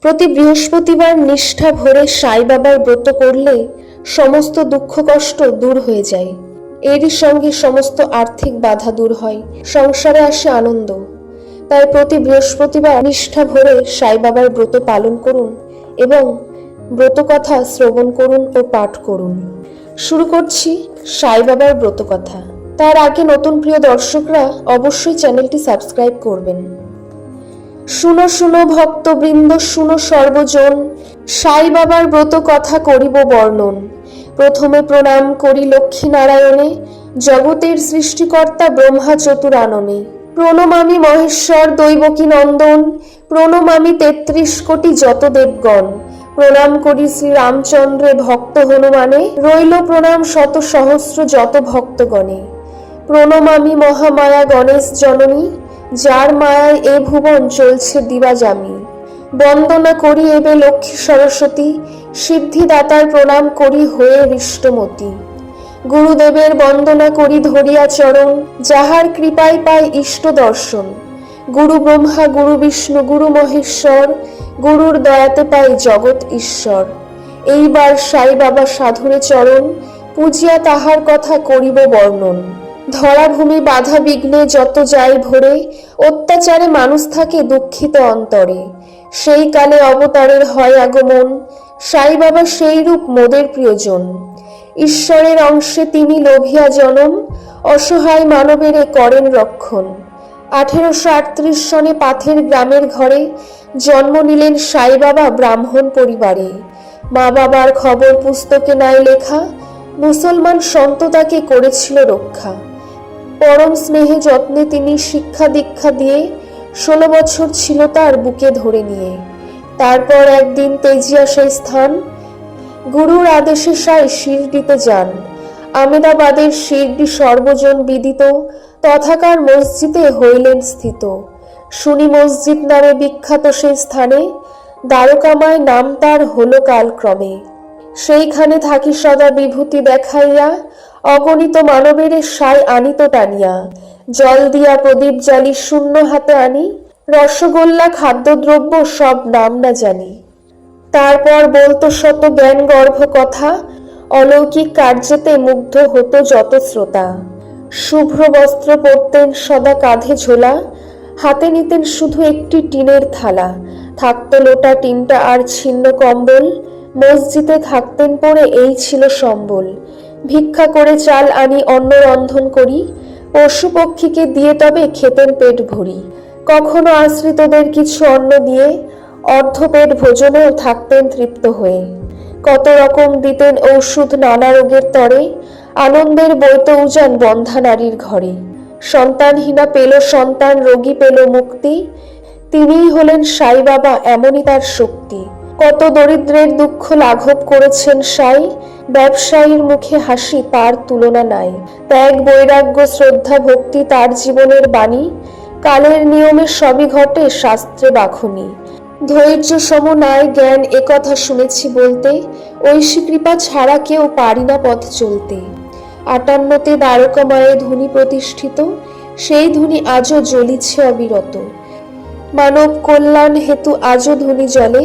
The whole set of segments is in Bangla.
প্রতি বৃহস্পতিবার নিষ্ঠা ভরে সাই বাবার ব্রত করলে সমস্ত দুঃখ কষ্ট দূর হয়ে যায়। এরই সঙ্গে সমস্ত আর্থিক বাধা দূর হয়, সংসারে আসে আনন্দ। তাই প্রতি বৃহস্পতিবার নিষ্ঠা ভরে সাই বাবার ব্রত পালন করুন এবং ব্রত কথা শ্রবণ করুন ও পাঠ করুন। শুরু করছি সাই বাবার ব্রত কথা। তার আগে নতুন প্রিয় দর্শকরা অবশ্যই চ্যানেলটি সাবস্ক্রাইব করবেন। শুনো শুনো ভক্তবৃন্দ, শুনো সর্বজন, সাই বাবার ব্রত কথা করিব বর্ণন। প্রথমে প্রণাম করি লক্ষ্মী নারায়ণে, জগতের সৃষ্টিকর্তা ব্রহ্মা চতুরাননে। প্রণমামি মহেশ্বর দৈবকী নন্দন, প্রণমামি ৩৩ কোটি যত দেবগণ। প্রণাম করি শ্রী রামচন্দ্রে ভক্ত হনুমানে, রইল প্রণাম শত সহস্র যত ভক্তগণে। প্রণমামি মহামায়া গণেশ জননী, যার মায়ায় এ ভুবন চলছে দিবাজামি। বন্দনা করি এবে লক্ষ্মী সরস্বতী, সিদ্ধিদাতার প্রণাম করি হয়ে হৃষ্টমতী। গুরুদেবের বন্দনা করি ধরিয়া চরণ, যাহার কৃপায় পাই ইষ্ট দর্শন। গুরু ব্রহ্মা গুরু বিষ্ণু গুরু মহেশ্বর, গুরুর দয়াতে পাই জগৎ ঈশ্বর। এইবার সাই বাবা সাধুরে চরণ, পূজিয়া তাহার কথা করিব বর্ণন। ধরাভূমি বাধা বিঘ্নে যত যায় ভরে, অত্যাচারে মানুষ থাকে দুঃখিত অন্তরে। সেই কালে অবতারের হয় আগমন, সাই বাবা সেই রূপ মোদের প্রিয়জন। ঈশ্বরের অংশে তিনি লোভিয়া জনম, অসহায় মানবেরে করেন রক্ষণ। 1838 সনে পাথের গ্রামের ঘরে জন্ম নিলেন সাই বাবা ব্রাহ্মণ পরিবারে। মা বাবার খবর পুস্তকে নাই লেখা, মুসলমান সন্ত তাকে করেছিল রক্ষা। পরম স্নেহে যত্নে তিনি শিক্ষা দীক্ষা দিয়ে 16 বছর ছিল তার বুকে ধরে নিয়ে। তারপর একদিন তেজিয়া সেই স্থান, গুরুর আদেশে সাই শিরডিতে যান। আমেদাবাদের শিরডি সর্বজন বিদিত, তথাকার মসজিদে হইলেন স্থিত। শুনি মসজিদ নামে বিখ্যাত সেই স্থানে, দ্বারকামায় নাম তার হলো কালক্রমে। সেইখানে থাকি সদা বিভূতি দেখাইয়া, অগণিত মানবেরে সাই আনিত টানিয়া। জল দিয়া প্রদীপ জ্বালি শূন্য হাতে আনি, রসগোল্লা খাদ্যদ্রব্য সব নাম না জানি। তারপর বলতো শত জ্ঞান গর্ভ কথা, অলৌকিক কার্যেতে মুগ্ধ হতো যত শ্রোতা। শুভ্র বস্ত্র পরতেন সদা কাঁধে ঝোলা, হাতে নিতেন শুধু একটি টিনের থালা। থাকতো লোটা টিনটা আর ছিন্ন কম্বল, মসজিদে থাকতেন পরে এই ছিল সম্বল। ভিক্ষা করে চাল আনি অন্ন রন্ধন করি, পশু পক্ষীকে দিয়ে তবে খেতেন পেট ভরি। কখনো আশ্রিতদের কিছু অন্ন দিয়ে, অর্ধ পেট ভোজনেও থাকতেন তৃপ্ত হয়ে। কত রকম দিতেন ঔষধ নানা রোগের তরে, আনন্দের বইত উজান বন্ধা নারীর ঘরে। সন্তানহীনা পেল সন্তান, রোগী পেল মুক্তি, তিনিই হলেন সাই বাবা, এমনই তার শক্তি। কত দরিদ্রের দুঃখ লাঘব করেছেন সাই, ব্যবসায়ীর মুখে হাসি তার তুলনা নাই। ত্যাগ বৈরাগ্য শ্রদ্ধা ভক্তি তার জীবনের বাণী, কালের নিয়মে সবই ঘটে শাস্ত্রে বাখনি। ধৈর্য সম নাই জ্ঞান একথা শুনেছি বলতে, ঐশী কৃপা ছাড়া কেউ পারি না পথ চলতে। 58তে দ্বারকামায়ে ধুনি প্রতিষ্ঠিত, সেই ধুনি আজও জ্বলিছে অবিরত। মানব কল্যাণ হেতু আজও ধুনি জ্বলে,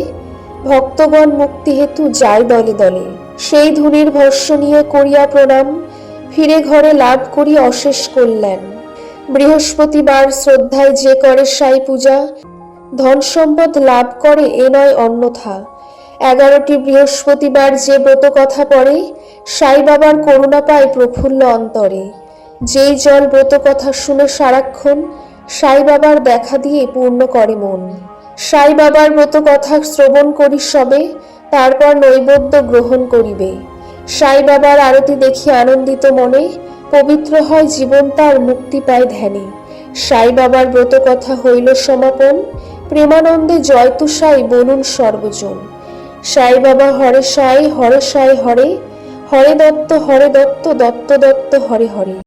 ভক্তগণ মুক্তি হেতু যায় দলে দলে। সেই ধুনির ভস্য নিয়ে করিয়া প্রণাম, ফিরে ঘরে লাভ করি অশেষ কল্যাণ। বৃহস্পতিবার শ্রদ্ধায় যে করে সাই পূজা, ধন সম্পদ লাভ করে এ নয় অন্যথা। 11টি বৃহস্পতিবার যে ব্রত কথা পড়ে, সাই বাবার করুণা পায় প্রফুল্ল অন্তরে। যেই জল ব্রত কথা শুনে সারাক্ষণ, সাই বাবার দেখা দিয়ে পূর্ণ করে মন। সাই বাবার ব্রত কথা শ্রবণ করি সবে, তারপর নৈবেদ্য গ্রহণ করিবে। সাই বাবার আরতি দেখি আনন্দিত মনে, পবিত্র হয় জীবন তার মুক্তি পায় ধ্যানে। সাই বাবার ব্রত কথা হইল সমাপন, প্রেমানন্দে জয়তু সাই বলুন সর্বজন। সাই বাবা হরে সাই হরে সাই হরে, হরে দত্ত দত্ত দত্ত হরে হরে।